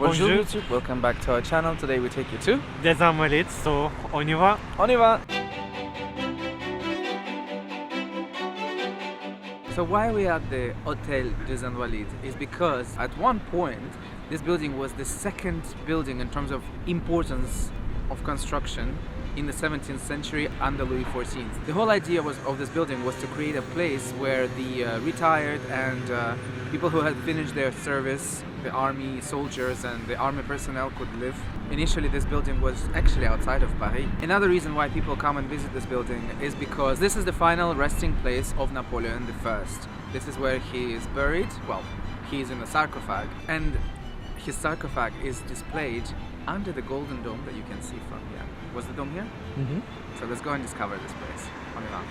Bonjour Bonjour. YouTube, welcome back to our channel. Today we take you to Des Invalides, so on y va. On y va! So why we at the Hotel des Invalides is because at one point this building was the second building in terms of importance of construction in the 17th century under Louis XIV. The whole idea of this building was to create a place where the retired and people who had finished their service, the army soldiers and the army personnel could live. Initially this building was actually outside of Paris. Another reason why people come and visit this building is because this is the final resting place of Napoleon I. This is where he is buried. Well, he is in a sarcophag, and his sarcophag is displayed under the golden dome that you can see from here. Was the dome here? Mm-hmm. So let's go and discover this place. On y va.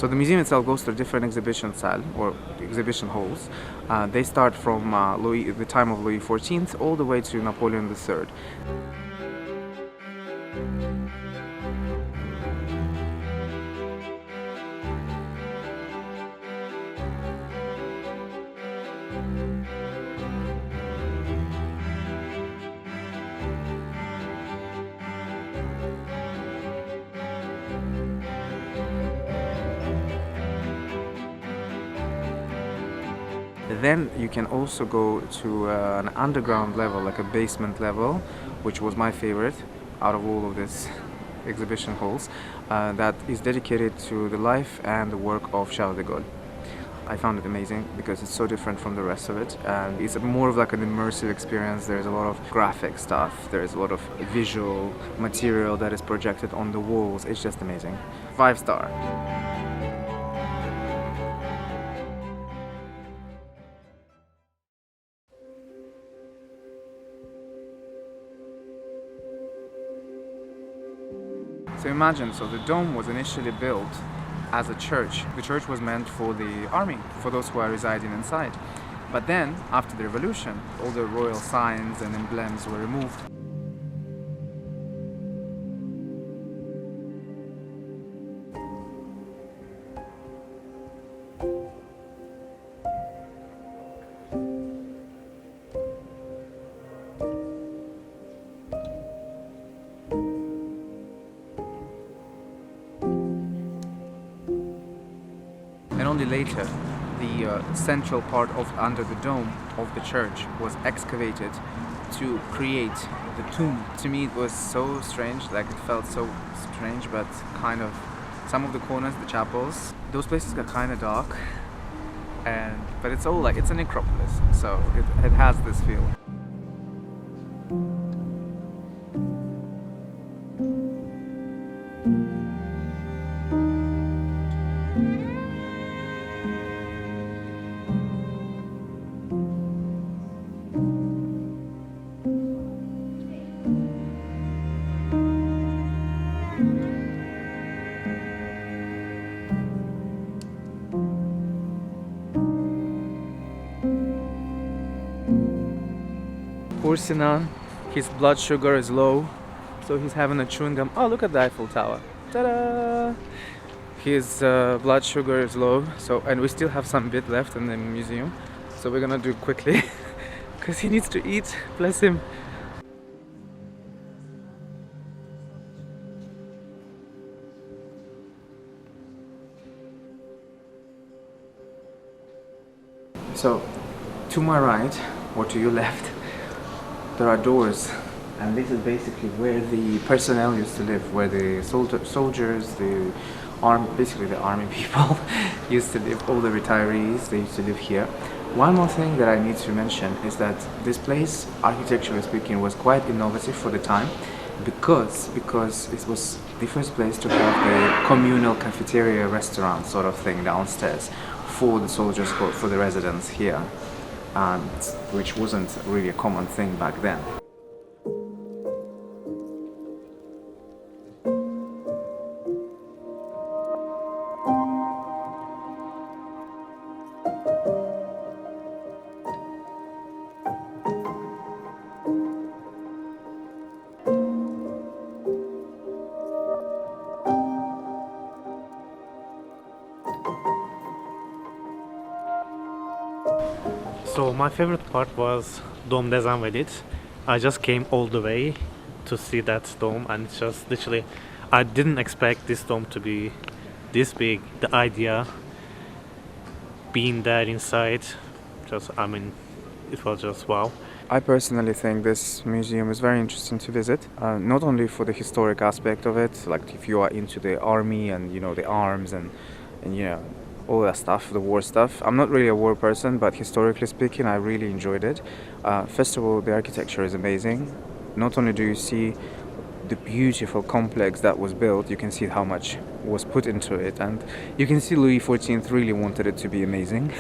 So the museum itself goes through different exhibition salles or exhibition halls. They start from the time of Louis XIV all the way to Napoleon III. Then you can also go to an underground level, like a basement level, which was my favorite out of all of these exhibition halls, that is dedicated to the life and the work of Charles de Gaulle. I found it amazing because it's so different from the rest of it, and it's more of like an immersive experience. There's a lot of graphic stuff, there's a lot of visual material that is projected on the walls. It's just amazing. 5-star. So imagine, the dome was initially built as a church. The church was meant for the army, for those who are residing inside. But then, after the revolution, all the royal signs and emblems were removed. And only later, the central part under the dome of the church was excavated to create the tomb. To me it was so strange, like it felt so strange, but kind of some of the corners, the chapels, those places got kind of dark, but it's all like, it's a necropolis, so it has this feel. Poor Sinan, his blood sugar is low, so he's having a chewing gum. Oh, look at the Eiffel Tower. Ta-da! His blood sugar is low, and we still have some bit left in the museum, so we're gonna do it quickly because he needs to eat. Bless him. So, to my right, or to your left, there are doors, and this is basically where the personnel used to live, where the soldiers, basically the army people used to live, all the retirees, they used to live here. One more thing that I need to mention is that this place, architecturally speaking, was quite innovative for the time, because it was the first place to have the communal cafeteria restaurant sort of thing downstairs for the soldiers, for the residents here, and which wasn't really a common thing back then. So my favorite part was Dôme des Invalides. I just came all the way to see that dome, and it's just literally, I didn't expect this dome to be this big. The idea being there inside, it was just wow. I personally think this museum is very interesting to visit, not only for the historic aspect of it, like if you are into the army and the arms and all that stuff, the war stuff. I'm not really a war person, but historically speaking, I really enjoyed it. First of all, the architecture is amazing. Not only do you see the beautiful complex that was built, you can see how much was put into it, and you can see Louis XIV really wanted it to be amazing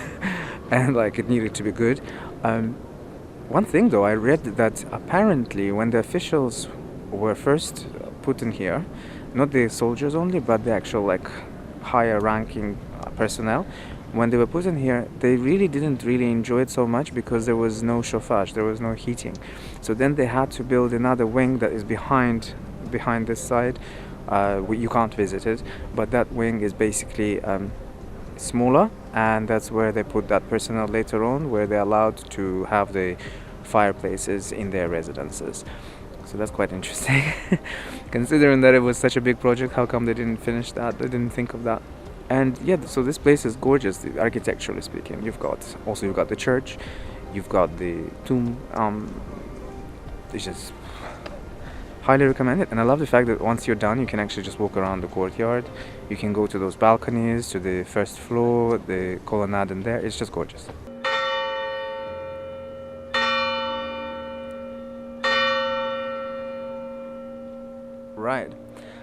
and it needed to be good. One thing though, I read that apparently when the officials were first put in here, not the soldiers only, but the actual higher ranking personnel, when they were put in here, they didn't enjoy it so much because there was no chauffage, there was no heating. So then they had to build another wing that is behind this side. You can't visit it, but that wing is basically smaller, and that's where they put that personnel later on, where they're allowed to have the fireplaces in their residences. So that's quite interesting. Considering that it was such a big project, how come they didn't finish that? They didn't think of that. And yeah, so this place is gorgeous, architecturally speaking. You've got the church, you've got the tomb. It's just highly recommend it. And I love the fact that once you're done, you can actually just walk around the courtyard. You can go to those balconies, to the first floor, the colonnade in there. It's just gorgeous. Right.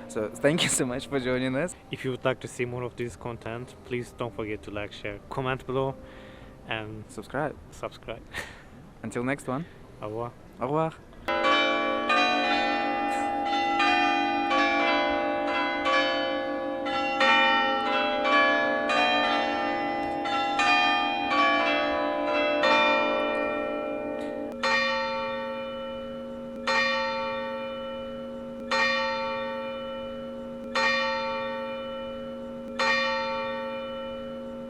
So thank you so much for joining us. If you would like to see more of this content, please don't forget to like, share, comment below, and Subscribe. subscribe. Until next one. Au revoir. Au revoir.